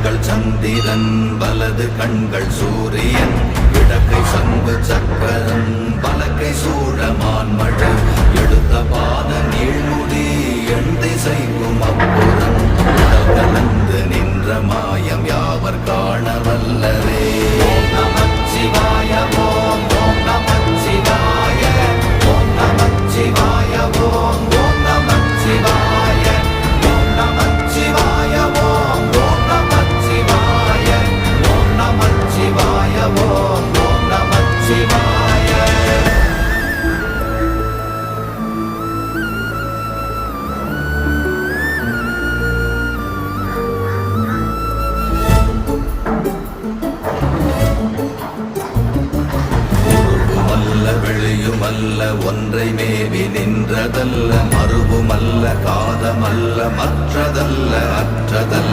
கண்கள் சந்திரன் வலது கண்கள் சூரியன் இடக்கை சங்கு சக்கரன் பலக்கை சூழமான் மழை எடுத்த பாத நீழ்முடி எண் திசைக்கும் அப்புறம் கலந்து நின்ற மாயம் யாவர் காண வல்லரே. ஓம் நமச்சிவாய ஓம் ஓம் நமச்சிவாய ஓம் நமச்சிவாய ஓம் ஓம் நமச்சிவாய ஓம் நமச்சிவாய ஓம் ஓம் நமச்சிவாய ஓம் நமச்சிவாய ஓம் ஓம் நமச்சிவாய. வெளியுமல்ல ஒன்றை மேவி நின்றதல்ல மறுவுமல்ல காதமல்ல மற்றதல்ல அற்றதல்ல